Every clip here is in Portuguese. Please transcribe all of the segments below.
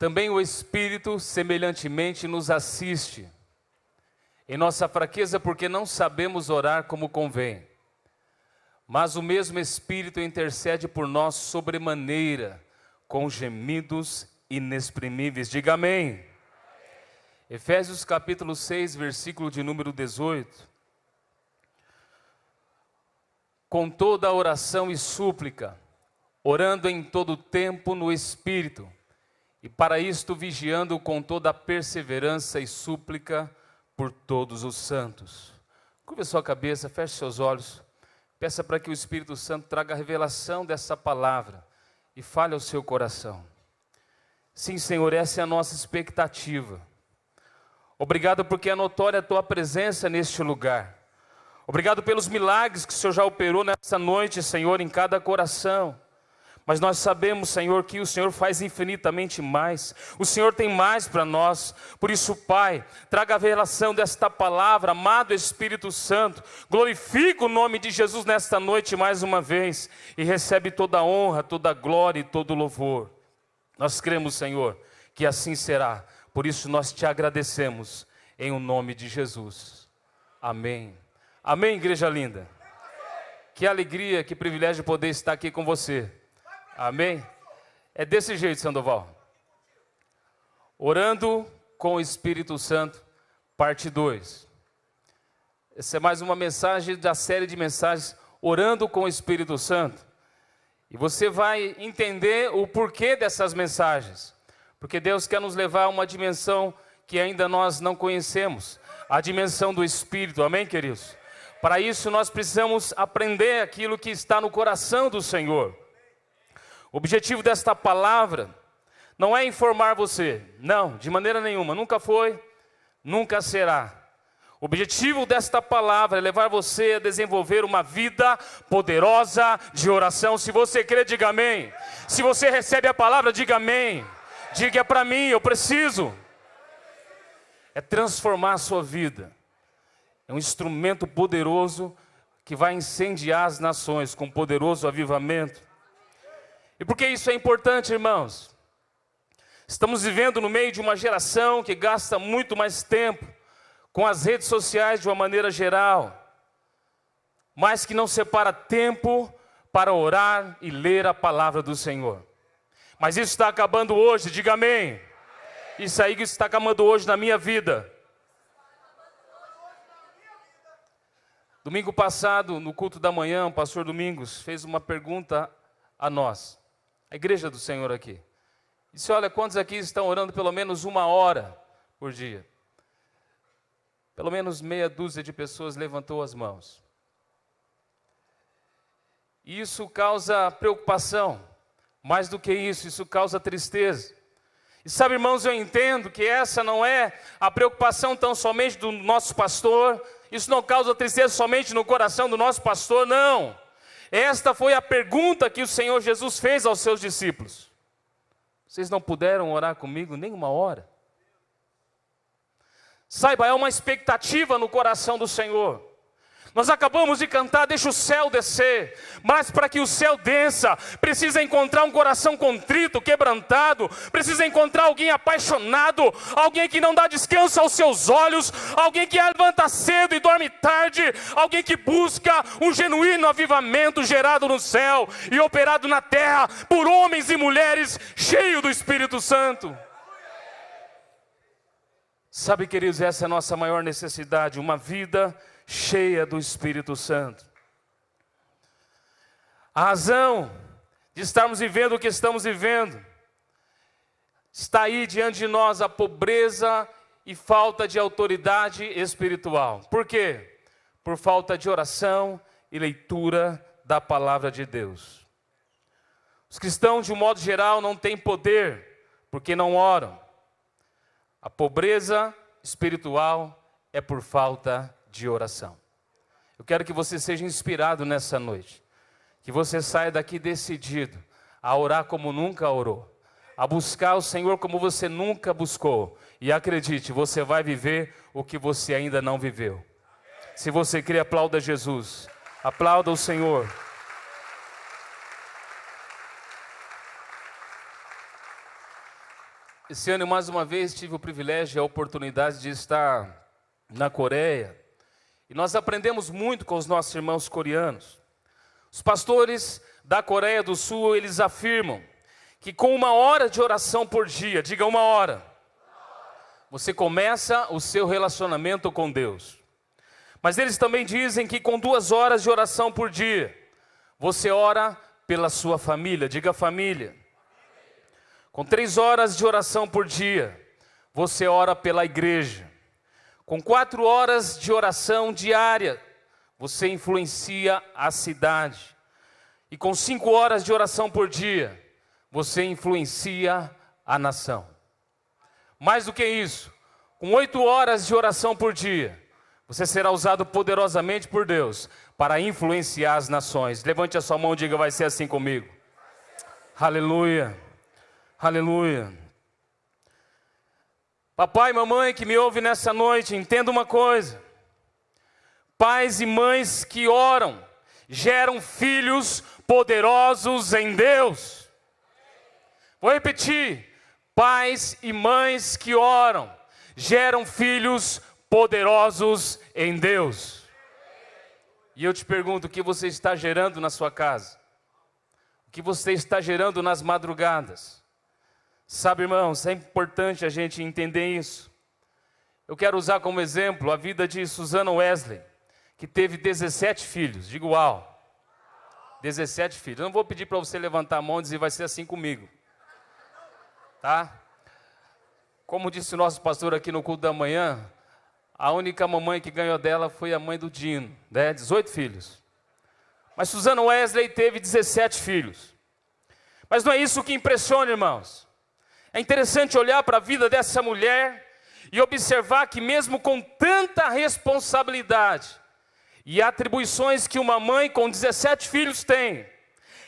também o Espírito semelhantemente nos assiste em nossa fraqueza, porque não sabemos orar como convém. Mas o mesmo Espírito intercede por nós sobremaneira, com gemidos inexprimíveis. Diga amém. Efésios capítulo 6, versículo de número 18. Com toda a oração e súplica, orando em todo tempo no Espírito, e para isto vigiando com toda a perseverança e súplica por todos os santos. Curva sua cabeça, feche seus olhos, peça para que o Espírito Santo traga a revelação dessa palavra e fale ao seu coração. Sim, Senhor, essa é a nossa expectativa. Obrigado porque é notória a Tua presença neste lugar. Obrigado pelos milagres que o Senhor já operou nessa noite, Senhor, em cada coração. Mas nós sabemos, Senhor, que o Senhor faz infinitamente mais. O Senhor tem mais para nós. Por isso, Pai, traga a revelação desta palavra, amado Espírito Santo. Glorifica o nome de Jesus nesta noite mais uma vez. E recebe toda a honra, toda a glória e todo o louvor. Nós cremos, Senhor, que assim será. Por isso nós te agradecemos em o nome de Jesus. Amém. Amém, igreja linda. Que alegria, que privilégio poder estar aqui com você. Amém? É desse jeito, Sandoval. Orando com o Espírito Santo, parte 2. Essa é mais uma mensagem da série de mensagens Orando com o Espírito Santo. E você vai entender o porquê dessas mensagens. Porque Deus quer nos levar a uma dimensão que ainda nós não conhecemos. A dimensão do Espírito, amém, queridos? Para isso nós precisamos aprender aquilo que está no coração do Senhor. O objetivo desta palavra não é informar você, não, de maneira nenhuma, nunca foi, nunca será. O objetivo desta palavra é levar você a desenvolver uma vida poderosa de oração. Se você crê, diga amém. Se você recebe a palavra, diga amém. Diga para mim, eu preciso. É transformar a sua vida. É um instrumento poderoso que vai incendiar as nações com poderoso avivamento. E por que isso é importante, irmãos? Estamos vivendo no meio de uma geração que gasta muito mais tempo com as redes sociais de uma maneira geral, mas que não separa tempo para orar e ler a palavra do Senhor. Mas isso está acabando hoje, diga amém. Isso aí que está acabando hoje na minha vida. Domingo passado, no culto da manhã, o pastor Domingos fez uma pergunta a nós, a igreja do Senhor aqui. Disse, olha, quantos aqui estão orando pelo menos 1 hora por dia? Pelo menos meia dúzia de pessoas levantou as mãos. E isso causa preocupação. Mais do que isso, isso causa tristeza. E sabe, irmãos, eu entendo que essa não é a preocupação tão somente do nosso pastor. Isso não causa tristeza somente no coração do nosso pastor, não. Esta foi a pergunta que o Senhor Jesus fez aos seus discípulos. Vocês não puderam orar comigo nem 1 hora? Saiba, é uma expectativa no coração do Senhor. Nós acabamos de cantar, deixa o céu descer. Mas para que o céu desça, precisa encontrar um coração contrito, quebrantado. Precisa encontrar alguém apaixonado. Alguém que não dá descanso aos seus olhos. Alguém que levanta cedo e dorme tarde. Alguém que busca um genuíno avivamento gerado no céu e operado na terra por homens e mulheres cheios do Espírito Santo. Sabe, queridos, essa é a nossa maior necessidade. Uma vida cheia do Espírito Santo. A razão de estarmos vivendo o que estamos vivendo está aí diante de nós, a pobreza e falta de autoridade espiritual. Por quê? Por falta de oração e leitura da palavra de Deus. Os cristãos, de um modo geral, não têm poder porque não oram. A pobreza espiritual é por falta de oração. Eu quero que você seja inspirado nessa noite. Que você saia daqui decidido a orar como nunca orou. A buscar o Senhor como você nunca buscou. E acredite, você vai viver o que você ainda não viveu. Se você crê, aplauda Jesus. Aplauda o Senhor. Esse ano, mais uma vez, tive o privilégio e a oportunidade de estar na Coreia. E nós aprendemos muito com os nossos irmãos coreanos. Os pastores da Coreia do Sul, eles afirmam que com 1 hora de oração por dia, diga 1 hora, você começa o seu relacionamento com Deus. Mas eles também dizem que com 2 horas de oração por dia, você ora pela sua família, diga família. Com 3 horas de oração por dia, você ora pela igreja. Com 4 horas de oração diária, você influencia a cidade. E com 5 horas de oração por dia, você influencia a nação. Mais do que isso, com 8 horas de oração por dia, você será usado poderosamente por Deus para influenciar as nações. Levante a sua mão e diga, vai ser assim comigo. Aleluia. Aleluia. Papai e mamãe que me ouve nessa noite, entenda uma coisa. Pais e mães que oram, geram filhos poderosos em Deus. Vou repetir. Pais e mães que oram, geram filhos poderosos em Deus. E eu te pergunto, o que você está gerando na sua casa? O que você está gerando nas madrugadas? Sabe, irmãos, é importante a gente entender isso. Eu quero usar como exemplo a vida de Susana Wesley, que teve 17 filhos. Digo, uau, 17 filhos. Eu não vou pedir para você levantar a mão e dizer, vai ser assim comigo. Tá? Como disse o nosso pastor aqui no culto da manhã, a única mamãe que ganhou dela foi a mãe do Dino, né? 18 filhos. Mas Susana Wesley teve 17 filhos. Mas não é isso que impressiona, irmãos. É interessante olhar para a vida dessa mulher e observar que mesmo com tanta responsabilidade e atribuições que uma mãe com 17 filhos tem,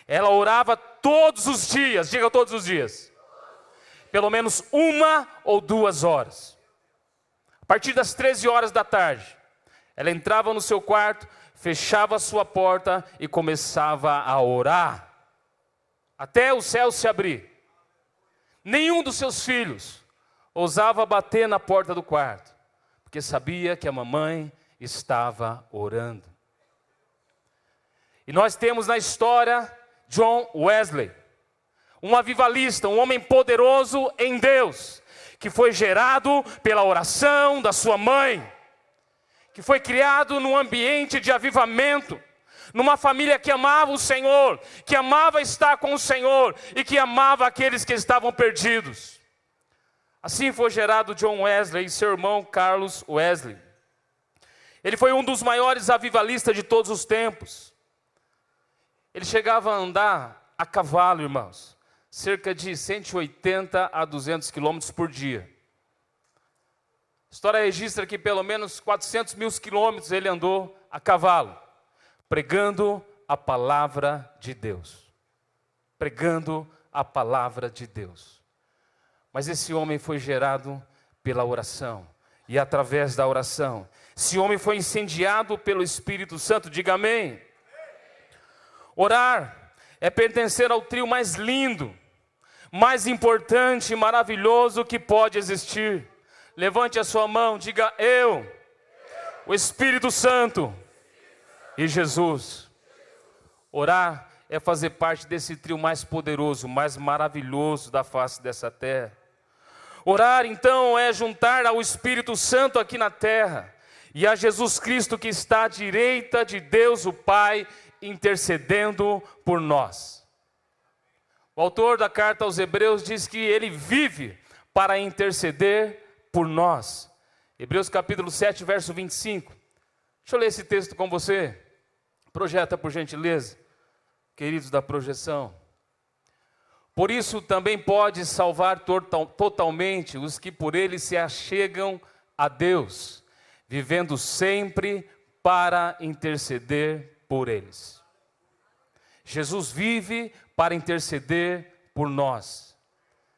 ela orava todos os dias, diga todos os dias, pelo menos 1 ou 2 horas. A partir das 13 horas da tarde, ela entrava no seu quarto, fechava a sua porta e começava a orar, até o céu se abrir. Nenhum dos seus filhos ousava bater na porta do quarto, porque sabia que a mamãe estava orando. E nós temos na história John Wesley, um avivalista, um homem poderoso em Deus, que foi gerado pela oração da sua mãe, que foi criado num ambiente de avivamento, numa família que amava o Senhor, que amava estar com o Senhor e que amava aqueles que estavam perdidos. Assim foi gerado John Wesley e seu irmão Carlos Wesley. Ele foi um dos maiores avivalistas de todos os tempos. Ele chegava a andar a cavalo, irmãos, cerca de 180 a 200 quilômetros por dia. A história registra que pelo menos 400 mil quilômetros ele andou a cavalo, pregando a palavra de Deus. Pregando a palavra de Deus. Mas esse homem foi gerado pela oração. E através da oração, esse homem foi incendiado pelo Espírito Santo. Diga amém. Orar é pertencer ao trio mais lindo, mais importante e maravilhoso que pode existir. Levante a sua mão, diga eu, o Espírito Santo e Jesus. Orar é fazer parte desse trio mais poderoso, mais maravilhoso da face dessa terra. Orar então é juntar ao Espírito Santo aqui na terra e a Jesus Cristo que está à direita de Deus o Pai, intercedendo por nós. O autor da carta aos Hebreus diz que ele vive para interceder por nós. Hebreus capítulo 7, verso 25. Deixa eu ler esse texto com você. Projeta por gentileza, queridos da projeção. Por isso também pode salvar totalmente os que por ele se achegam a Deus, vivendo sempre para interceder por eles. Jesus vive para interceder por nós.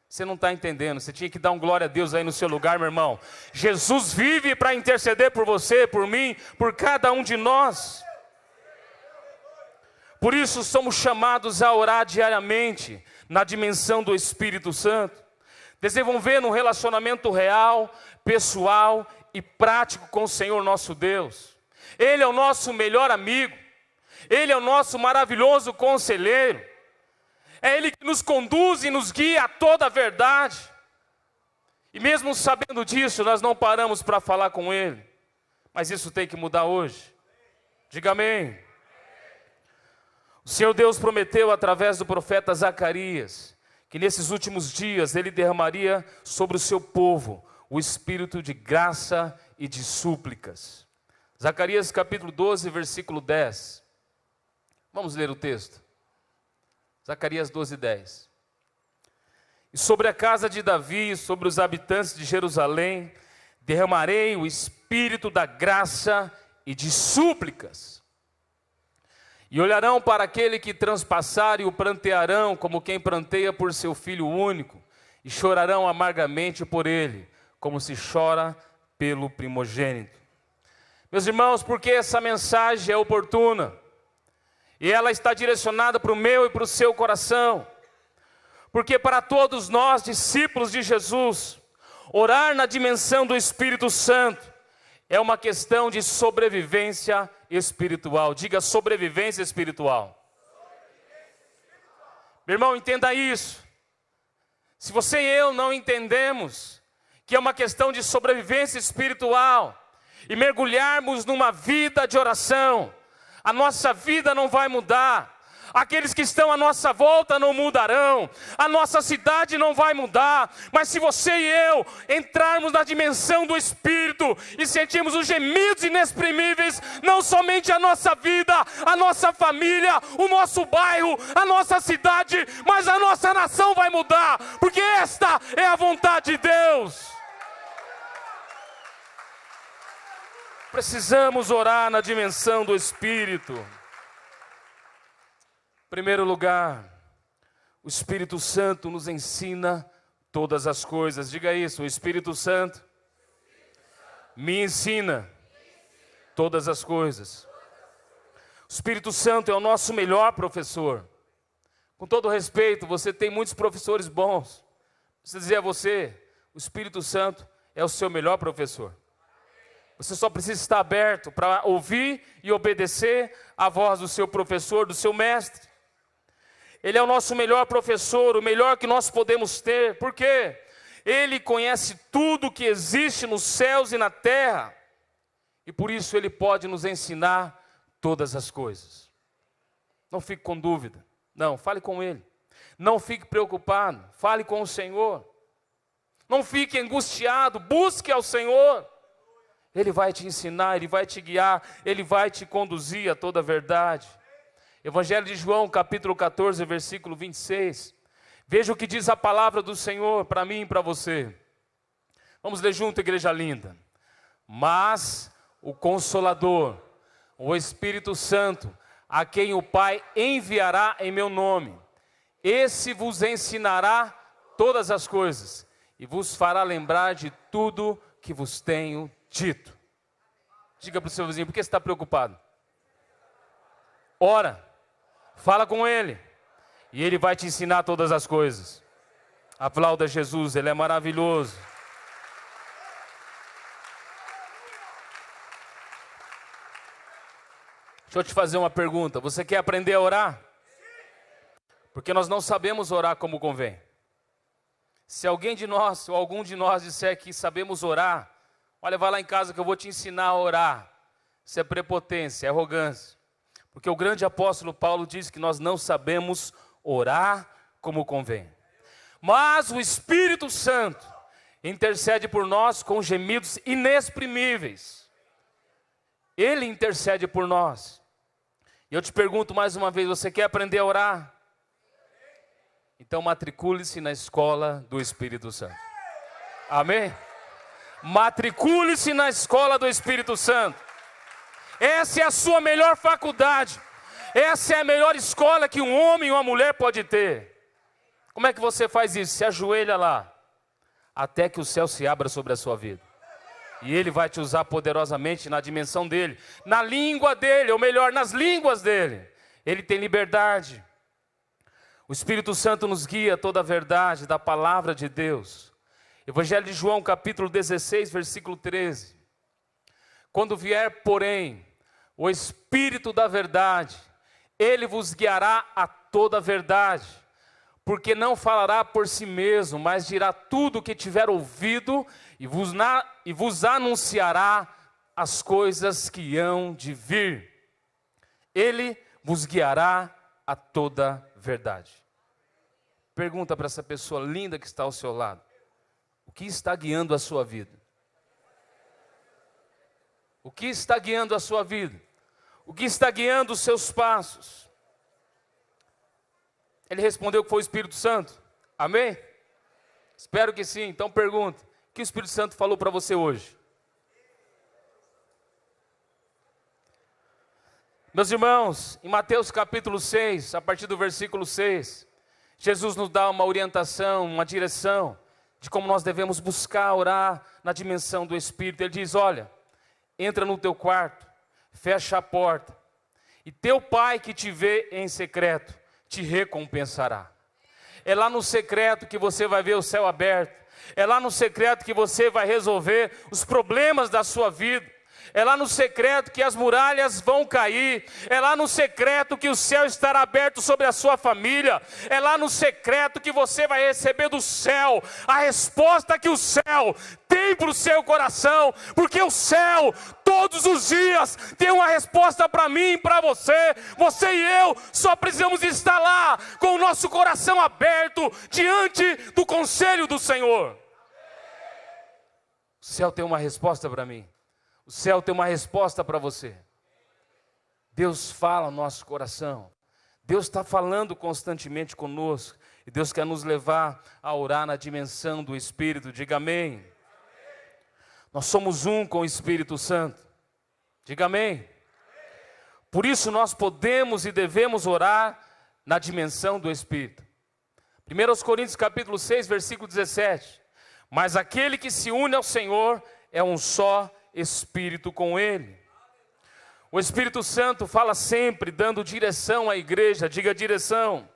Você não está entendendo, você tinha que dar um glória a Deus aí no seu lugar, meu irmão. Jesus vive para interceder por você, por mim, por cada um de nós. Por isso somos chamados a orar diariamente, na dimensão do Espírito Santo. desenvolvendo um relacionamento real, pessoal e prático com o Senhor nosso Deus. Ele é o nosso melhor amigo, Ele é o nosso maravilhoso conselheiro, é Ele que nos conduz e nos guia a toda a verdade. E mesmo sabendo disso, nós não paramos para falar com Ele, mas isso tem que mudar hoje. Diga amém. O Senhor Deus prometeu através do profeta Zacarias, que nesses últimos dias Ele derramaria sobre o seu povo o espírito de graça e de súplicas. Zacarias capítulo 12, versículo 10. Vamos ler o texto. Zacarias 12, 10. E sobre a casa de Davi e sobre os habitantes de Jerusalém, derramarei o espírito da graça e de súplicas. E olharão para aquele que transpassar e o prantearão como quem pranteia por seu filho único, e chorarão amargamente por ele, como se chora pelo primogênito. Meus irmãos, porque essa mensagem é oportuna, e ela está direcionada para o meu e para o seu coração, porque para todos nós, discípulos de Jesus, orar na dimensão do Espírito Santo é uma questão de sobrevivência espiritual. Diga sobrevivência espiritual. Meu irmão, entenda isso. Se você e eu não entendemos que é uma questão de sobrevivência espiritual e mergulharmos numa vida de oração, a nossa vida não vai mudar. Aqueles que estão à nossa volta não mudarão, a nossa cidade não vai mudar, mas se você e eu entrarmos na dimensão do Espírito e sentirmos os gemidos inexprimíveis, não somente a nossa vida, a nossa família, o nosso bairro, a nossa cidade, mas a nossa nação vai mudar, porque esta é a vontade de Deus. Precisamos orar na dimensão do Espírito. Em primeiro lugar, o Espírito Santo nos ensina todas as coisas. Diga isso, o Espírito Santo me ensina todas as coisas. O Espírito Santo é o nosso melhor professor. Com todo respeito, você tem muitos professores bons. Preciso dizer a você, o Espírito Santo é o seu melhor professor. Você só precisa estar aberto para ouvir e obedecer a voz do seu professor, do seu mestre. Ele é o nosso melhor professor, o melhor que nós podemos ter. Por quê? Ele conhece tudo que existe nos céus e na terra. E por isso Ele pode nos ensinar todas as coisas. Não fique com dúvida. Não, fale com Ele. Não fique preocupado. Fale com o Senhor. Não fique angustiado. Busque ao Senhor. Ele vai te ensinar, Ele vai te guiar, Ele vai te conduzir a toda a verdade. Evangelho de João, capítulo 14, versículo 26. Veja o que diz a palavra do Senhor para mim e para você. Vamos ler junto, igreja linda. Mas o Consolador, o Espírito Santo, a quem o Pai enviará em meu nome, esse vos ensinará todas as coisas e vos fará lembrar de tudo que vos tenho dito. Diga para o seu vizinho, por que você está preocupado? Ora, fala com Ele, e Ele vai te ensinar todas as coisas. Aplauda Jesus, Ele é maravilhoso. Deixa eu te fazer uma pergunta, você quer aprender a orar? Porque nós não sabemos orar como convém. Se alguém de nós, ou algum de nós disser que sabemos orar, olha, vai lá em casa que eu vou te ensinar a orar. Isso é prepotência, é arrogância. Porque o grande apóstolo Paulo diz que nós não sabemos orar como convém. Mas o Espírito Santo intercede por nós com gemidos inexprimíveis. Ele intercede por nós. E eu te pergunto mais uma vez, você quer aprender a orar? Então matricule-se na escola do Espírito Santo. Amém? Matricule-se na escola do Espírito Santo. Essa é a sua melhor faculdade. Essa é a melhor escola que um homem e uma mulher pode ter. Como é que você faz isso? Se ajoelha lá, até que o céu se abra sobre a sua vida. E Ele vai te usar poderosamente na dimensão dEle, na língua dEle, ou melhor, nas línguas dEle. Ele tem liberdade. O Espírito Santo nos guia a toda a verdade da palavra de Deus. Evangelho de João, capítulo 16, versículo 13. Quando vier, porém, o Espírito da verdade, ele vos guiará a toda a verdade, porque não falará por si mesmo, mas dirá tudo o que tiver ouvido e vos anunciará as coisas que hão de vir. Ele vos guiará a toda a verdade. Pergunta para essa pessoa linda que está ao seu lado: o que está guiando a sua vida? O que está guiando a sua vida? O que está guiando os seus passos? Ele respondeu que foi o Espírito Santo. Amém? Espero que sim. Então pergunta: o que o Espírito Santo falou para você hoje? Meus irmãos, em Mateus capítulo 6, a partir do versículo 6, Jesus nos dá uma orientação, uma direção de como nós devemos buscar orar na dimensão do Espírito. Ele diz: olha, entra no teu quarto, fecha a porta, e teu pai que te vê em secreto, te recompensará. É lá no secreto que você vai ver o céu aberto. É lá no secreto que você vai resolver os problemas da sua vida. É lá no secreto que as muralhas vão cair. É lá no secreto que o céu estará aberto sobre a sua família. É lá no secreto que você vai receber do céu a resposta que o céu tem para o seu coração. Porque o céu, todos os dias, tem uma resposta para mim e para você. Você e eu só precisamos estar lá com o nosso coração aberto diante do conselho do Senhor. O céu tem uma resposta para mim. O céu tem uma resposta para você. Deus fala no nosso coração. Deus está falando constantemente conosco. E Deus quer nos levar a orar na dimensão do Espírito. Diga amém. Nós somos um com o Espírito Santo. Diga amém. Por isso nós podemos e devemos orar na dimensão do Espírito. 1 Coríntios capítulo 6, versículo 17. Mas aquele que se une ao Senhor é um só Espírito com Ele. O Espírito Santo fala sempre dando direção à igreja. Diga direção.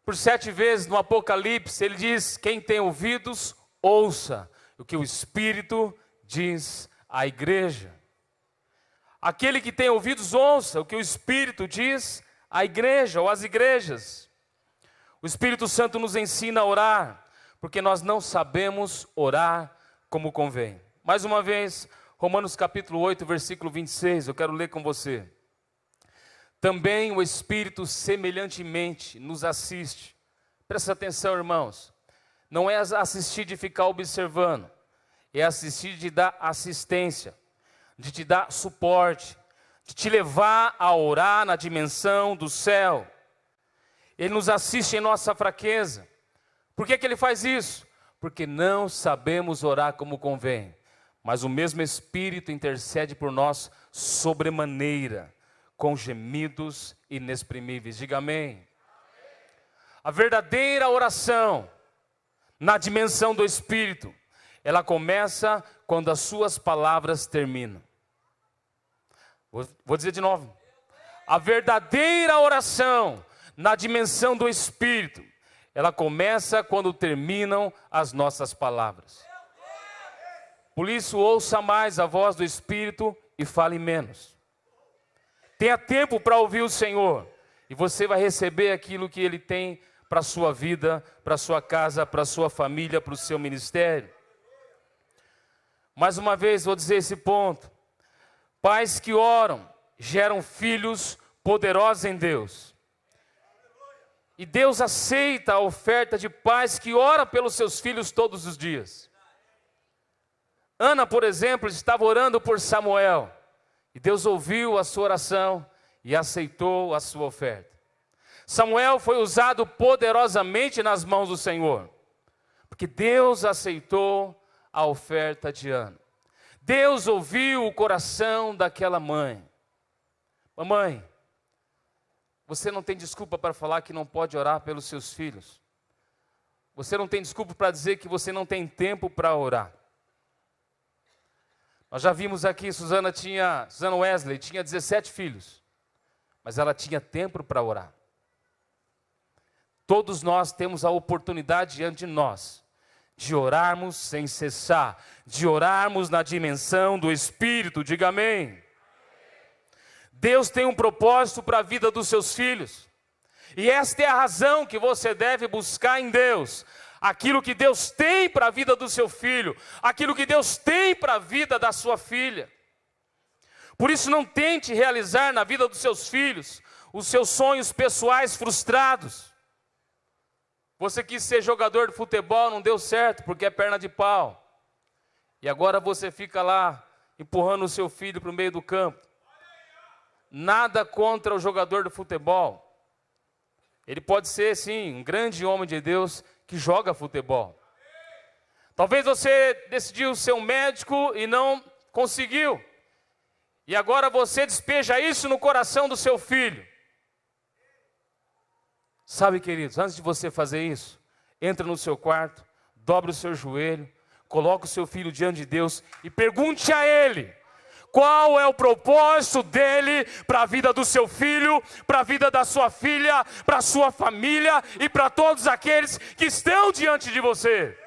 Por 7 vezes no Apocalipse ele diz: quem tem ouvidos, ouça o que o Espírito diz à igreja. Aquele que tem ouvidos, ouça o que o Espírito diz à igreja ou às igrejas. O Espírito Santo nos ensina a orar, porque nós não sabemos orar como convém. Mais uma vez, Romanos capítulo 8, versículo 26, eu quero ler com você. Também o Espírito semelhantemente nos assiste. Presta atenção, irmãos. Não é assistir de ficar observando, é assistir de dar assistência, de te dar suporte, de te levar a orar na dimensão do céu. Ele nos assiste em nossa fraqueza. Por que Ele faz isso? Porque não sabemos orar como convém. Mas o mesmo Espírito intercede por nós sobremaneira, com gemidos inexprimíveis. Diga amém. A verdadeira oração, na dimensão do Espírito, ela começa quando as suas palavras terminam. Vou dizer de novo. A verdadeira oração, na dimensão do Espírito, ela começa quando terminam as nossas palavras. Por isso, ouça mais a voz do Espírito e fale menos. Tenha tempo para ouvir o Senhor, e você vai receber aquilo que Ele tem para a sua vida, para a sua casa, para a sua família, para o seu ministério. Mais uma vez, vou dizer esse ponto. Pais que oram, geram filhos poderosos em Deus. E Deus aceita a oferta de pais que oram pelos seus filhos todos os dias. Ana, por exemplo, estava orando por Samuel, e Deus ouviu a sua oração e aceitou a sua oferta. Samuel foi usado poderosamente nas mãos do Senhor, porque Deus aceitou a oferta de Ana. Deus ouviu o coração daquela mãe. Mamãe, você não tem desculpa para falar que não pode orar pelos seus filhos. Você não tem desculpa para dizer que você não tem tempo para orar. Nós já vimos aqui, Susana Wesley tinha 17 filhos, mas ela tinha tempo para orar. Todos nós temos a oportunidade diante de nós de orarmos sem cessar, de orarmos na dimensão do Espírito. Diga amém. Deus tem um propósito para a vida dos seus filhos. E esta é a razão que você deve buscar em Deus. Aquilo que Deus tem para a vida do seu filho. Aquilo que Deus tem para a vida da sua filha. Por isso não tente realizar na vida dos seus filhos os seus sonhos pessoais frustrados. Você quis ser jogador de futebol, não deu certo porque é perna de pau. E agora você fica lá empurrando o seu filho para o meio do campo. Nada contra o jogador de futebol. Ele pode ser, sim, um grande homem de Deus que joga futebol. Talvez você decidiu ser um médico e não conseguiu. E agora você despeja isso no coração do seu filho. Sabe, queridos, antes de você fazer isso, entra no seu quarto, dobra o seu joelho, coloca o seu filho diante de Deus e pergunte a ele qual é o propósito dele para a vida do seu filho, para a vida da sua filha, para a sua família e para todos aqueles que estão diante de você.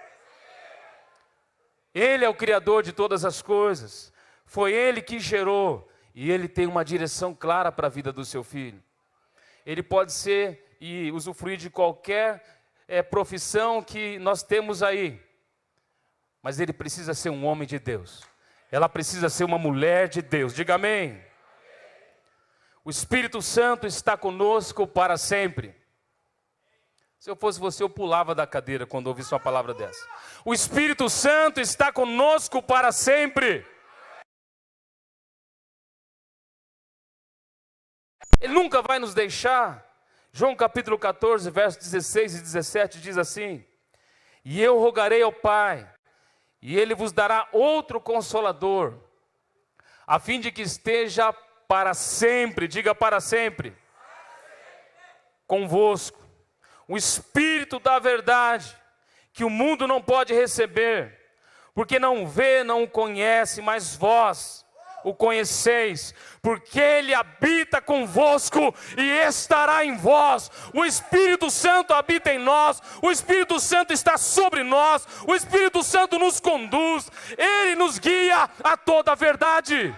Ele é o Criador de todas as coisas, foi Ele que gerou e Ele tem uma direção clara para a vida do seu filho. Ele pode ser e usufruir de qualquer profissão que nós temos aí, mas ele precisa ser um homem de Deus, ela precisa ser uma mulher de Deus. Diga amém. O Espírito Santo está conosco para sempre. Se eu fosse você, eu pulava da cadeira quando ouvisse uma palavra dessa. O Espírito Santo está conosco para sempre. Ele nunca vai nos deixar. João capítulo 14, versos 16 e 17 diz assim: e eu rogarei ao Pai, e Ele vos dará outro Consolador, a fim de que esteja para sempre, diga para sempre, convosco, o Espírito da verdade, que o mundo não pode receber, porque não vê, não o conhece, mas vós o conheceis, porque Ele habita convosco e estará em vós. O Espírito Santo habita em nós, o Espírito Santo está sobre nós, o Espírito Santo nos conduz, Ele nos guia a toda a verdade.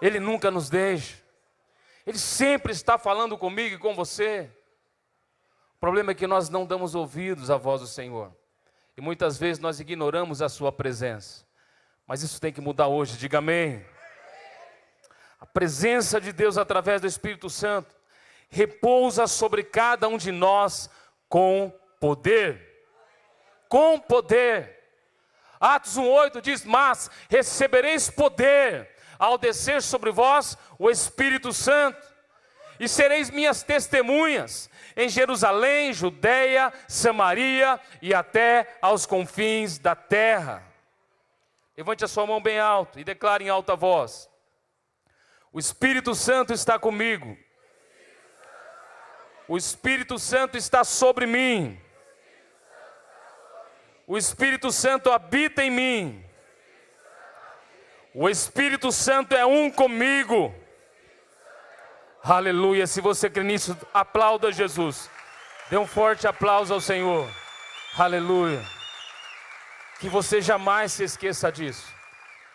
Ele nunca nos deixa, Ele sempre está falando comigo e com você. O problema é que nós não damos ouvidos à voz do Senhor, e muitas vezes nós ignoramos a sua presença. Mas isso tem que mudar hoje, diga amém. A presença de Deus através do Espírito Santo repousa sobre cada um de nós com poder. Com poder. Atos 1:8 diz: mas recebereis poder ao descer sobre vós o Espírito Santo, e sereis minhas testemunhas em Jerusalém, Judeia, Samaria e até aos confins da terra. Levante a sua mão bem alto e declare em alta voz: o Espírito Santo está comigo. O Espírito Santo está sobre mim. O Espírito Santo habita em mim. O Espírito Santo é um comigo. Aleluia. Se você crê nisso, aplauda Jesus. Dê um forte aplauso ao Senhor. Aleluia. Que você jamais se esqueça disso.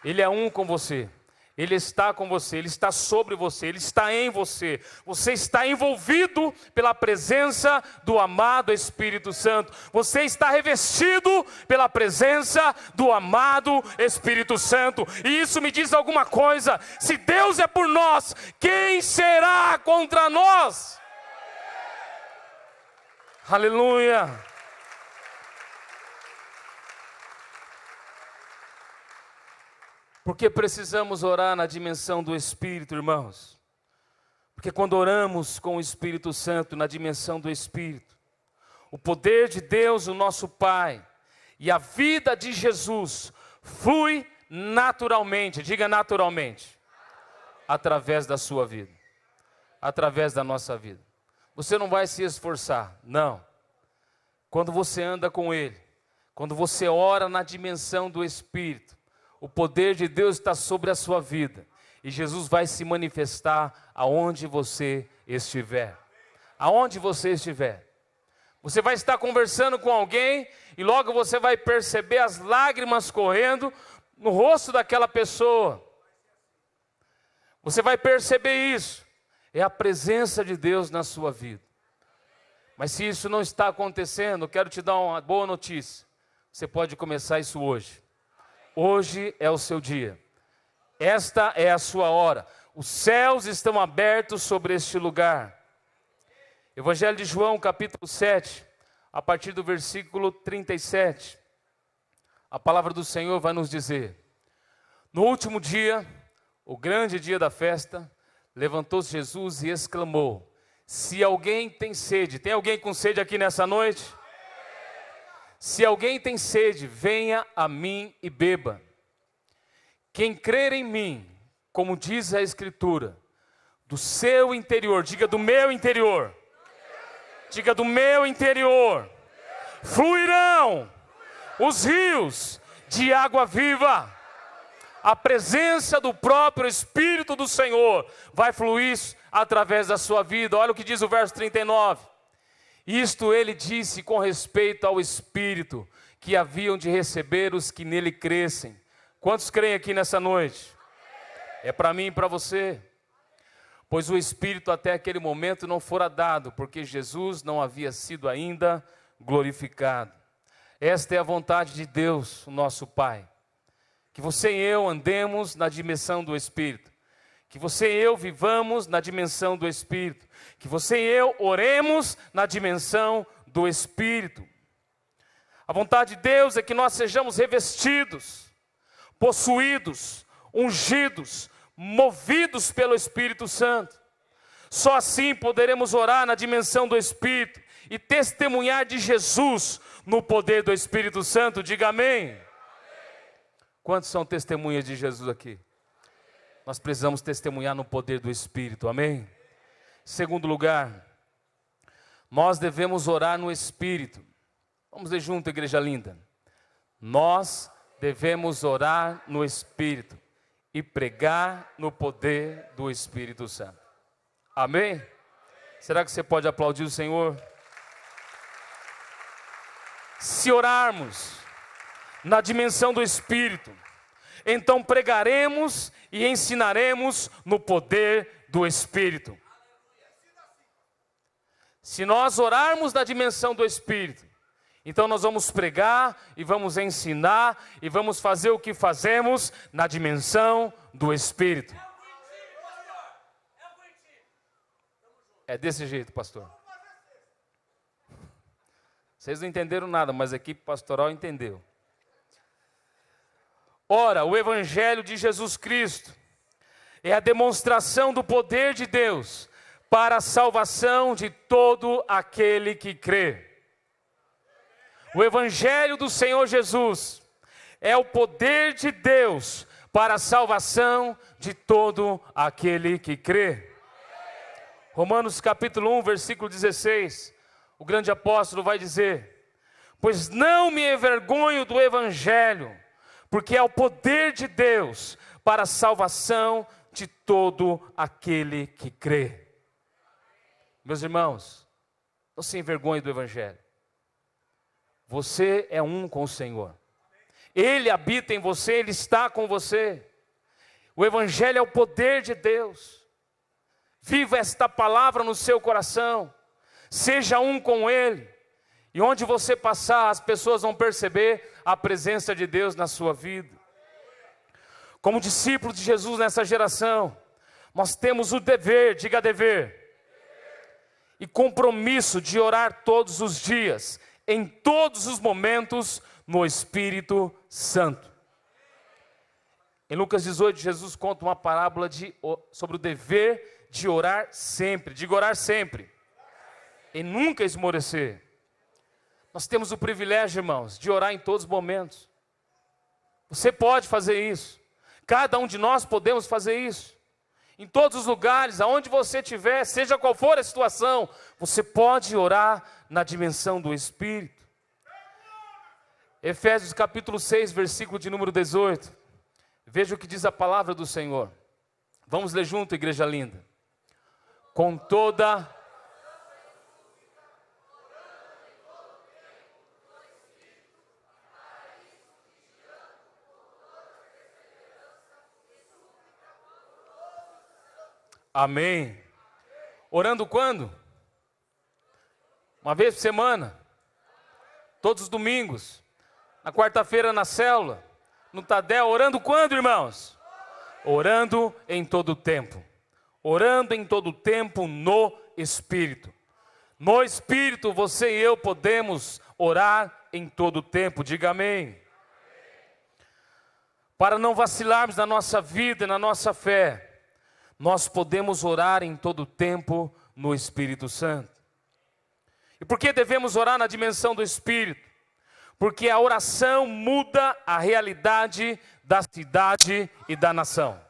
Ele é um com você. Ele está com você, Ele está sobre você, Ele está em você. Você está envolvido pela presença do amado Espírito Santo. Você está revestido pela presença do amado Espírito Santo. E isso me diz alguma coisa: se Deus é por nós, quem será contra nós? Aleluia. Porque precisamos orar na dimensão do Espírito, irmãos. Porque quando oramos com o Espírito Santo, na dimensão do Espírito, o poder de Deus, o nosso Pai, e a vida de Jesus flui naturalmente, diga naturalmente, através da sua vida, através da nossa vida. Você não vai se esforçar, não. Quando você anda com Ele, quando você ora na dimensão do Espírito, o poder de Deus está sobre a sua vida. E Jesus vai se manifestar aonde você estiver. aonde você estiver. Você vai estar conversando com alguém e logo você vai perceber as lágrimas correndo no rosto daquela pessoa. Você vai perceber isso. É a presença de Deus na sua vida. Mas se isso não está acontecendo, eu quero te dar uma boa notícia. Você pode começar isso hoje. Hoje é o seu dia. Esta é a sua hora. Os céus estão abertos sobre este lugar. Evangelho de João, capítulo 7, a partir do versículo 37. A palavra do Senhor vai nos dizer: no último dia, o grande dia da festa, levantou-se Jesus e exclamou: se alguém tem sede, tem alguém com sede aqui nessa noite? Se alguém tem sede, venha a mim e beba. Quem crer em mim, como diz a Escritura, do seu interior, diga do meu interior, diga do meu interior, fluirão os rios de água viva. A presença do próprio Espírito do Senhor vai fluir através da sua vida. Olha o que diz o verso 39. Isto ele disse com respeito ao Espírito que haviam de receber os que nele crescem. Quantos creem aqui nessa noite? É para mim e para você. Pois o Espírito até aquele momento não fora dado, porque Jesus não havia sido ainda glorificado. Esta é a vontade de Deus, o nosso Pai. Que você e eu andemos na dimensão do Espírito. Que você e eu vivamos na dimensão do Espírito. Que você e eu oremos na dimensão do Espírito. A vontade de Deus é que nós sejamos revestidos, possuídos, ungidos, movidos pelo Espírito Santo. Só assim poderemos orar na dimensão do Espírito e testemunhar de Jesus no poder do Espírito Santo. Diga amém. Quantos são testemunhas de Jesus aqui? Nós precisamos testemunhar no poder do Espírito, amém? Segundo lugar, nós devemos orar no Espírito. Vamos ler junto, igreja linda. Nós devemos orar no Espírito e pregar no poder do Espírito Santo. Amém? Será que você pode aplaudir o Senhor? Se orarmos na dimensão do Espírito, então pregaremos e ensinaremos no poder do Espírito. Se nós orarmos na dimensão do Espírito, então nós vamos pregar e vamos ensinar e vamos fazer o que fazemos na dimensão do Espírito. É desse jeito, pastor. Vocês não entenderam nada, mas a equipe pastoral entendeu. Ora, o Evangelho de Jesus Cristo é a demonstração do poder de Deus para a salvação de todo aquele que crê. O Evangelho do Senhor Jesus é o poder de Deus para a salvação de todo aquele que crê. Romanos capítulo 1, versículo 16, o grande apóstolo vai dizer: pois não me envergonho do Evangelho, porque é o poder de Deus para a salvação de todo aquele que crê. Meus irmãos, não se envergonhe do Evangelho. Você é um com o Senhor. Ele habita em você, Ele está com você. O Evangelho é o poder de Deus. Viva esta palavra no seu coração. Seja um com Ele. E onde você passar, as pessoas vão perceber a presença de Deus na sua vida. Como discípulos de Jesus nessa geração, nós temos o dever, diga dever, e compromisso de orar todos os dias, em todos os momentos, no Espírito Santo. Em Lucas 18, Jesus conta uma parábola sobre o dever de orar sempre, diga orar sempre, e nunca esmorecer. Nós temos o privilégio, irmãos, de orar em todos os momentos. Você pode fazer isso. Cada um de nós podemos fazer isso. Em todos os lugares, aonde você estiver, seja qual for a situação, você pode orar na dimensão do Espírito. Efésios capítulo 6, versículo de número 18. Veja o que diz a palavra do Senhor. Vamos ler junto, igreja linda. Com toda Amém. Orando quando? Uma vez por semana? Todos os domingos? Na quarta-feira na célula? No Tadel? Orando quando, irmãos? Orando em todo o tempo. Orando em todo o tempo no Espírito. No Espírito, você e eu podemos orar em todo o tempo. Diga amém. Para não vacilarmos na nossa vida e na nossa fé, nós podemos orar em todo o tempo no Espírito Santo. E por que devemos orar na dimensão do Espírito? Porque a oração muda a realidade da cidade e da nação.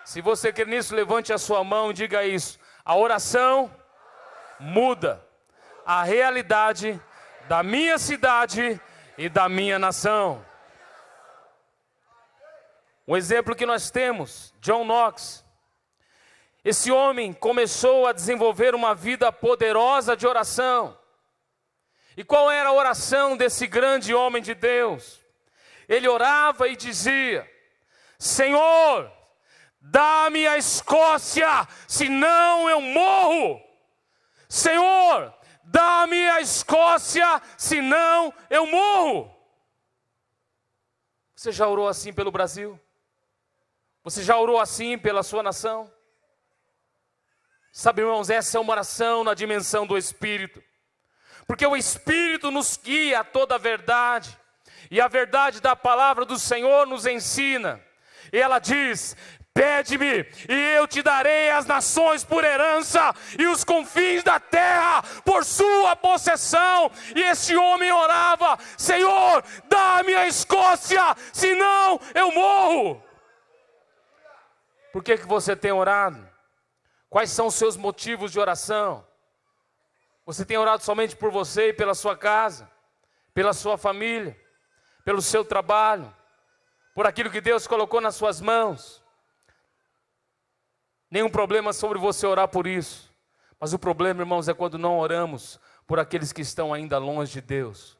Se você quer nisso, levante a sua mão e diga isso. A oração muda a realidade da minha cidade e da minha nação. Um exemplo que nós temos, John Knox. Esse homem começou a desenvolver uma vida poderosa de oração. E qual era a oração desse grande homem de Deus? Ele orava e dizia: Senhor, dá-me a Escócia, senão eu morro. Senhor, dá-me a Escócia, senão eu morro. Você já orou assim pelo Brasil? Você já orou assim pela sua nação? Sabe, irmãos, essa é uma oração na dimensão do Espírito. Porque o Espírito nos guia a toda a verdade. E a verdade da palavra do Senhor nos ensina. E ela diz: pede-me e eu te darei as nações por herança e os confins da terra por sua possessão. E esse homem orava: Senhor, dá-me a Escócia, senão eu morro. Por que você tem orado? Quais são os seus motivos de oração? Você tem orado somente por você e pela sua casa, pela sua família, pelo seu trabalho, por aquilo que Deus colocou nas suas mãos? Nenhum problema sobre você orar por isso. Mas o problema, irmãos, é quando não oramos por aqueles que estão ainda longe de Deus.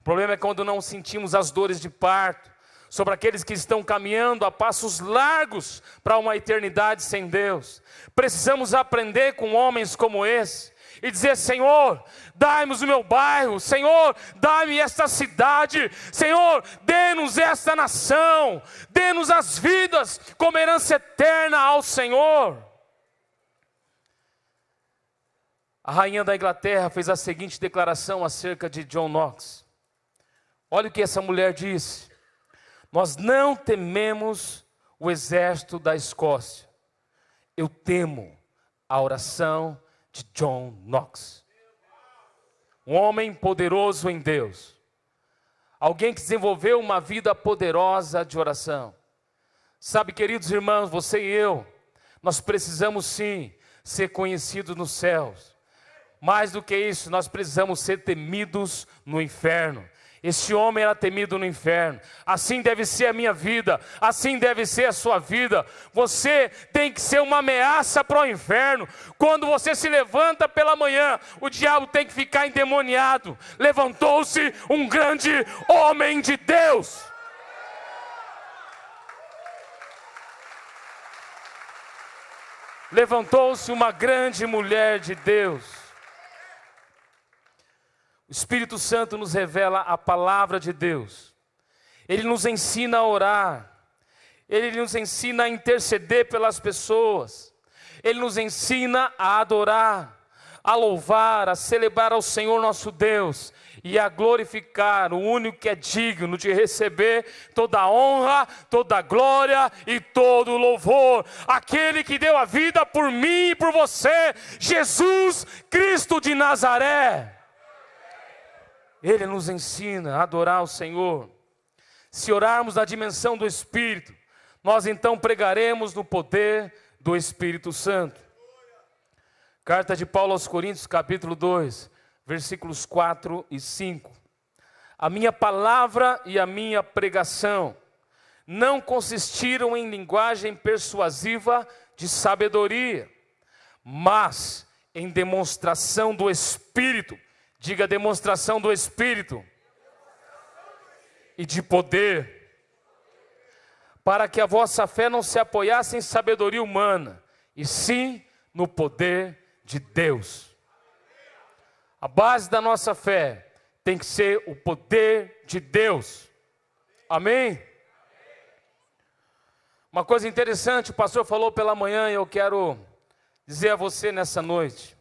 O problema é quando não sentimos as dores de parto sobre aqueles que estão caminhando a passos largos para uma eternidade sem Deus. Precisamos aprender com homens como esse e dizer: Senhor, dai-nos o meu bairro, Senhor, dai-me esta cidade, Senhor, dê-nos esta nação, dê-nos as vidas como herança eterna ao Senhor. A rainha da Inglaterra fez a seguinte declaração acerca de John Knox. Olha o que essa mulher disse: nós não tememos o exército da Escócia, eu temo a oração de John Knox. Um homem poderoso em Deus, alguém que desenvolveu uma vida poderosa de oração. Sabe, queridos irmãos, você e eu, nós precisamos sim ser conhecidos nos céus. Mais do que isso, nós precisamos ser temidos no inferno. Este homem era temido no inferno. Assim deve ser a minha vida, assim deve ser a sua vida. Você tem que ser uma ameaça para o inferno. Quando você se levanta pela manhã, o diabo tem que ficar endemoniado. Levantou-se um grande homem de Deus. Levantou-se uma grande mulher de Deus. O Espírito Santo nos revela a palavra de Deus. Ele nos ensina a orar. Ele nos ensina a interceder pelas pessoas. Ele nos ensina a adorar, a louvar, a celebrar ao Senhor nosso Deus e a glorificar o único que é digno de receber toda a honra, toda a glória e todo o louvor. Aquele que deu a vida por mim e por você, Jesus Cristo de Nazaré. Ele nos ensina a adorar o Senhor. Se orarmos na dimensão do Espírito, nós então pregaremos no poder do Espírito Santo. Carta de Paulo aos Coríntios, capítulo 2, versículos 4 e 5. A minha palavra e a minha pregação não consistiram em linguagem persuasiva de sabedoria, mas em demonstração do Espírito. Diga: demonstração do Espírito e de poder, para que a vossa fé não se apoiasse em sabedoria humana, e sim no poder de Deus. A base da nossa fé tem que ser o poder de Deus. Amém? Uma coisa interessante, o pastor falou pela manhã e eu quero dizer a você nessa noite.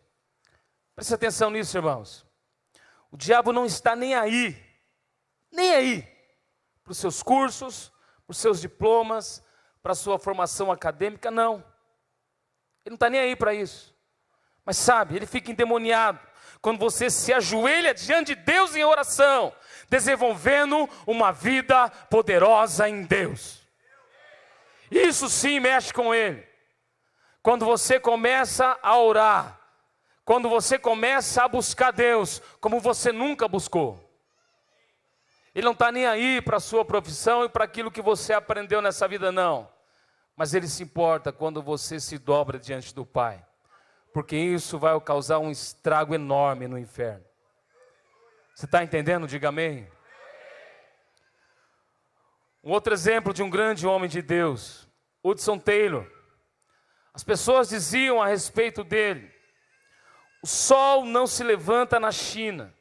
Preste atenção nisso, irmãos. O diabo não está nem aí para os seus cursos, para os seus diplomas, para a sua formação acadêmica, não. Ele não está nem aí para isso. Mas sabe, ele fica endemoniado quando você se ajoelha diante de Deus em oração, desenvolvendo uma vida poderosa em Deus. Isso sim mexe com ele. Quando você começa a orar, quando você começa a buscar Deus como você nunca buscou. Ele não está nem aí para a sua profissão e para aquilo que você aprendeu nessa vida, não. Mas Ele se importa quando você se dobra diante do Pai. Porque isso vai causar um estrago enorme no inferno. Você está entendendo? Diga amém. Um outro exemplo de um grande homem de Deus, Hudson Taylor. As pessoas diziam a respeito dele: o sol não se levanta na China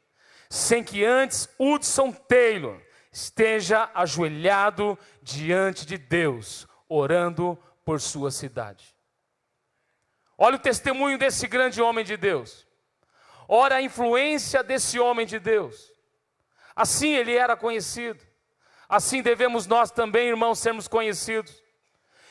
sem que antes Hudson Taylor esteja ajoelhado diante de Deus, orando por sua cidade. Olha o testemunho desse grande homem de Deus. Olha a influência desse homem de Deus. Assim ele era conhecido. Assim devemos nós também, irmãos, sermos conhecidos.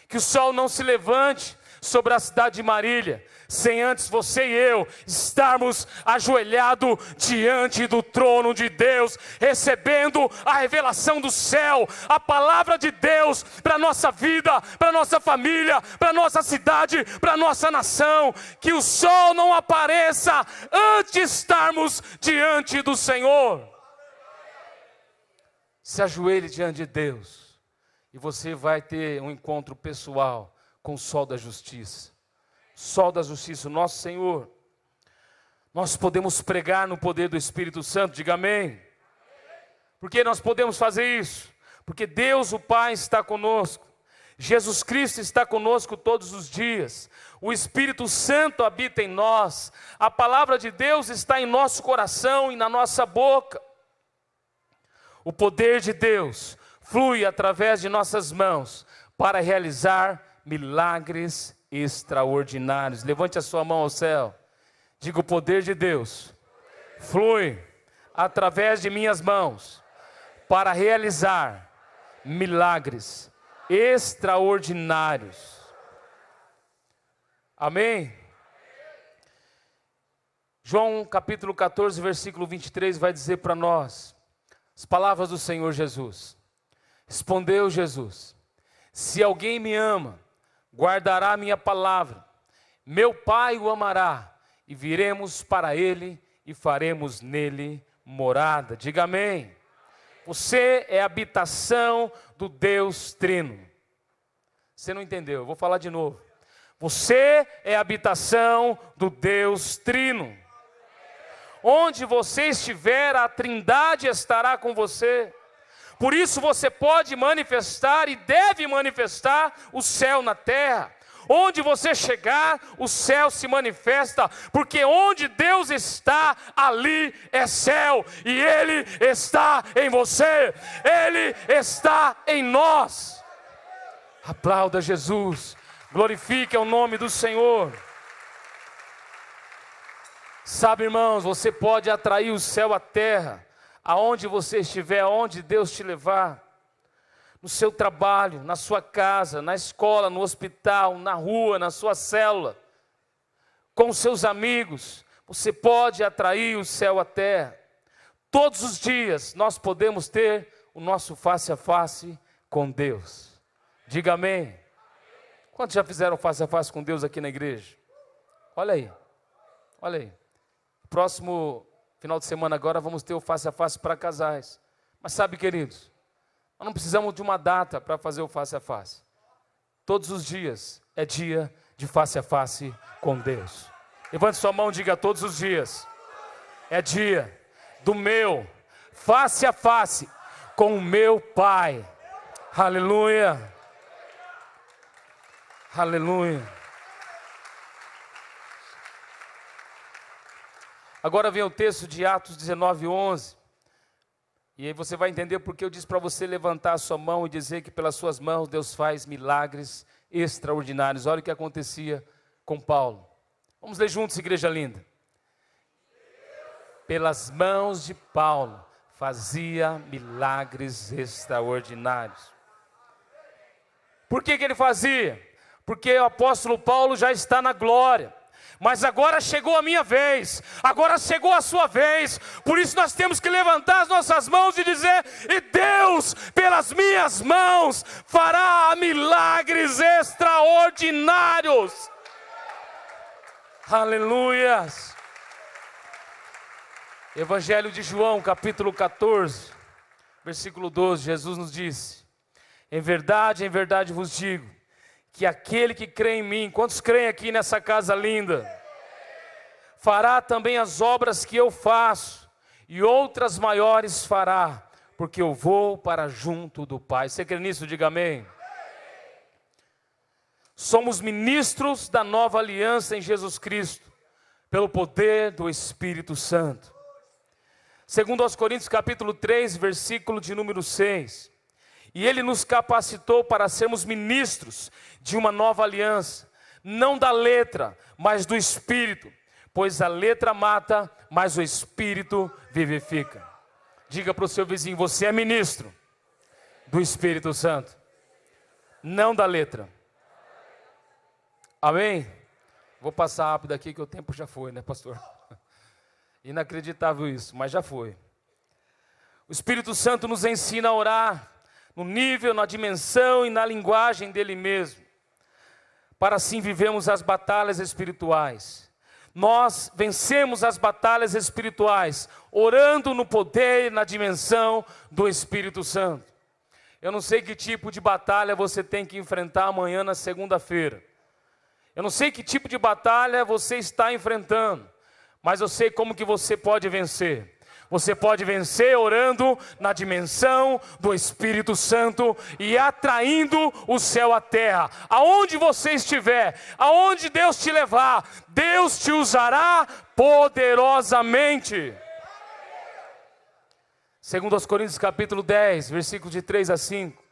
Que o sol não se levante sobre a cidade de Marília, sem antes você e eu estarmos ajoelhados diante do trono de Deus, recebendo a revelação do céu, a palavra de Deus para a nossa vida, para a nossa família, para a nossa cidade, para a nossa nação. Que o sol não apareça antes de estarmos diante do Senhor. Se ajoelhe diante de Deus e você vai ter um encontro pessoal com o sol da justiça. Sol da justiça, o nosso Senhor. Nós podemos pregar no poder do Espírito Santo, diga amém. Por que nós podemos fazer isso? Porque Deus o Pai está conosco. Jesus Cristo está conosco todos os dias. O Espírito Santo habita em nós. A palavra de Deus está em nosso coração e na nossa boca. O poder de Deus flui através de nossas mãos para realizar milagres extraordinários. Levante a sua mão ao céu. Diga: o poder de Deus flui através de minhas mãos para realizar milagres extraordinários. Amém? João capítulo 14, versículo 23 vai dizer para nós as palavras do Senhor Jesus. Respondeu Jesus: se alguém me ama, guardará minha palavra, meu Pai o amará, e viremos para ele e faremos nele morada. Diga amém. Você é a habitação do Deus Trino. Você não entendeu, eu vou falar de novo. Você é a habitação do Deus Trino. Onde você estiver, a Trindade estará com você. Por isso você pode manifestar e deve manifestar o céu na terra. Onde você chegar, o céu se manifesta, porque onde Deus está, ali é céu, e Ele está em você, Ele está em nós. Aplauda Jesus, glorifique o nome do Senhor. Sabe, irmãos, você pode atrair o céu à terra, aonde você estiver, aonde Deus te levar. No seu trabalho, na sua casa, na escola, no hospital, na rua, na sua célula, com os seus amigos, você pode atrair o céu à terra. Todos os dias nós podemos ter o nosso face a face com Deus. Diga amém. Quantos já fizeram face a face com Deus aqui na igreja? Olha aí, olha aí. Próximo final de semana agora vamos ter o face a face para casais. Mas sabe, queridos, nós não precisamos de uma data para fazer o face a face. Todos os dias é dia de face a face com Deus. Levante sua mão e diga: todos os dias é dia do meu face a face com o meu Pai. Aleluia. Aleluia. Agora vem o texto de Atos 19:11. E aí você vai entender porque eu disse para você levantar a sua mão e dizer que pelas suas mãos Deus faz milagres extraordinários. Olha o que acontecia com Paulo. Vamos ler juntos, igreja linda. Pelas mãos de Paulo fazia milagres extraordinários. Por que ele fazia? Porque o apóstolo Paulo já está na glória. Mas agora chegou a minha vez, agora chegou a sua vez, por isso nós temos que levantar as nossas mãos e dizer: e Deus, pelas minhas mãos, fará milagres extraordinários. Aleluias. Evangelho de João, capítulo 14, versículo 12, Jesus nos disse: em verdade vos digo, que aquele que crê em mim, quantos creem aqui nessa casa linda? Fará também as obras que eu faço, e outras maiores fará, porque eu vou para junto do Pai. Você crê nisso? Diga amém. Somos ministros da nova aliança em Jesus Cristo, pelo poder do Espírito Santo. Segundo aos Coríntios capítulo 3, versículo de número 6. E Ele nos capacitou para sermos ministros de uma nova aliança, não da letra, mas do Espírito, pois a letra mata, mas o Espírito vivifica. Diga para o seu vizinho: você é ministro do Espírito Santo, não da letra. Amém? Vou passar rápido aqui que o tempo já foi, né, pastor? Inacreditável isso, mas já foi. O Espírito Santo nos ensina a orar no nível, na dimensão e na linguagem dele mesmo, para assim vivemos as batalhas espirituais. Nós vencemos as batalhas espirituais orando no poder e na dimensão do Espírito Santo. Eu não sei que tipo de batalha você tem que enfrentar amanhã na segunda-feira. Eu não sei que tipo de batalha você está enfrentando, mas eu sei como que você pode vencer. Você pode vencer orando na dimensão do Espírito Santo e atraindo o céu à terra. Aonde você estiver, aonde Deus te levar, Deus te usará poderosamente. Segundo aos Coríntios capítulo 10, versículos de 3 a 5.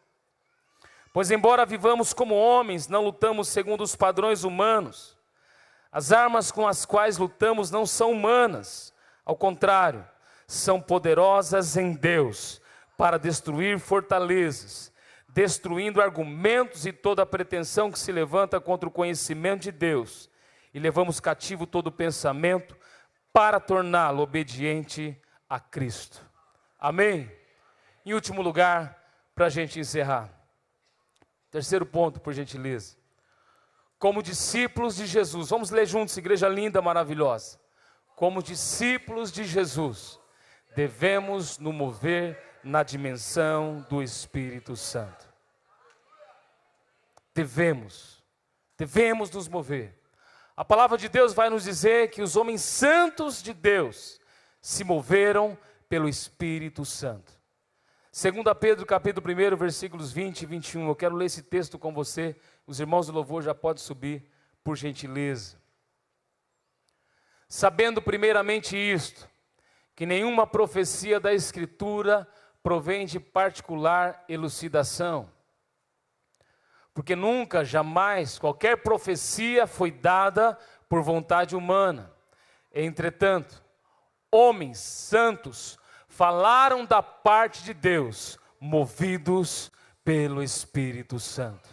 Pois embora vivamos como homens, não lutamos segundo os padrões humanos. As armas com as quais lutamos não são humanas, ao contrário, são poderosas em Deus para destruir fortalezas, destruindo argumentos e toda pretensão que se levanta contra o conhecimento de Deus, e levamos cativo todo pensamento para torná-lo obediente a Cristo. Amém? Em último lugar, para a gente encerrar, terceiro ponto, por gentileza. Como discípulos de Jesus, vamos ler juntos, igreja linda, maravilhosa. Como discípulos de Jesus, devemos nos mover na dimensão do Espírito Santo. Devemos nos mover. A palavra de Deus vai nos dizer que os homens santos de Deus se moveram pelo Espírito Santo. 2 Pedro capítulo 1, versículos 20 e 21. Eu quero ler esse texto com você. Os irmãos do louvor já podem subir, por gentileza. Sabendo primeiramente isto, que nenhuma profecia da Escritura provém de particular elucidação. Porque nunca, jamais, qualquer profecia foi dada por vontade humana. Entretanto, homens santos falaram da parte de Deus, movidos pelo Espírito Santo.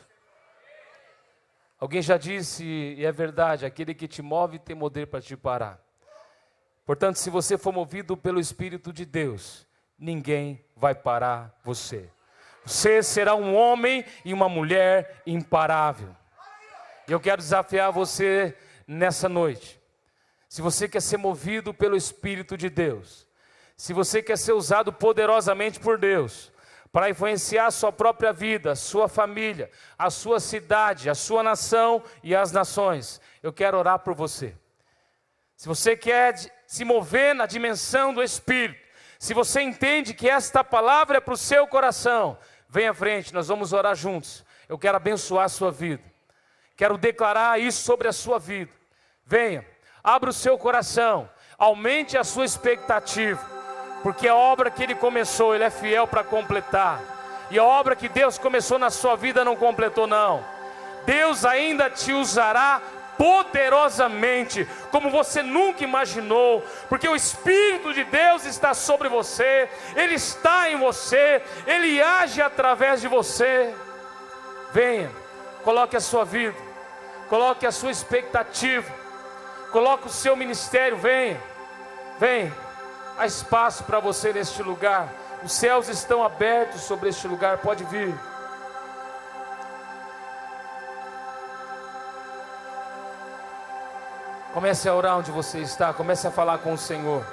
Alguém já disse, e é verdade, aquele que te move tem poder para te parar. Portanto, se você for movido pelo Espírito de Deus, ninguém vai parar você. Você será um homem e uma mulher imparável. E eu quero desafiar você nessa noite. Se você quer ser movido pelo Espírito de Deus, se você quer ser usado poderosamente por Deus, para influenciar a sua própria vida, a sua família, a sua cidade, a sua nação e as nações, eu quero orar por você. Se você quer se mover na dimensão do Espírito, se você entende que esta palavra é para o seu coração, vem à frente, nós vamos orar juntos. Eu quero abençoar a sua vida, quero declarar isso sobre a sua vida. Venha, abra o seu coração, Aumente a sua expectativa, porque a obra que Ele começou, Ele é fiel para completar. E a obra que Deus começou na sua vida não completou não. Deus ainda te usará poderosamente, como você nunca imaginou, porque o Espírito de Deus está sobre você, Ele está em você, Ele age através de você. Venha, coloque a sua vida, coloque a sua expectativa, coloque o seu ministério, venha, há espaço para você neste lugar, os céus estão abertos sobre este lugar, pode vir. Comece a orar onde você está, comece a falar com o Senhor.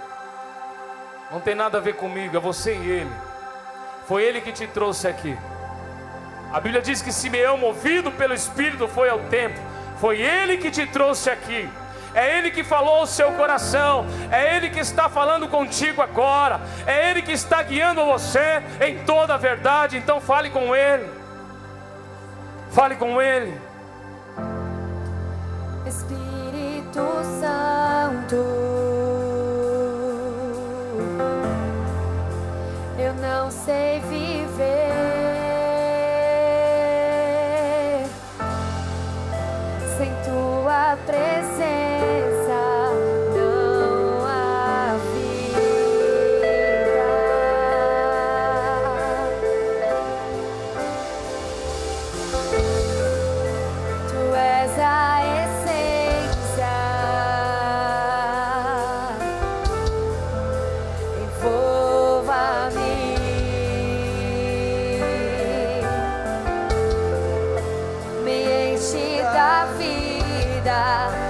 Não tem nada a ver comigo, é você e Ele. Foi Ele que te trouxe aqui. A Bíblia diz que Simeão, movido pelo Espírito, foi ao templo. Foi Ele que te trouxe aqui. É Ele que falou ao seu coração. É Ele que está falando contigo agora. É Ele que está guiando você em toda a verdade. Então fale com Ele. Fale com Ele. Espírito Santo, eu não sei viver sem tua presença, não há vida. Tu és a essência, envolva-me, me enche da vida.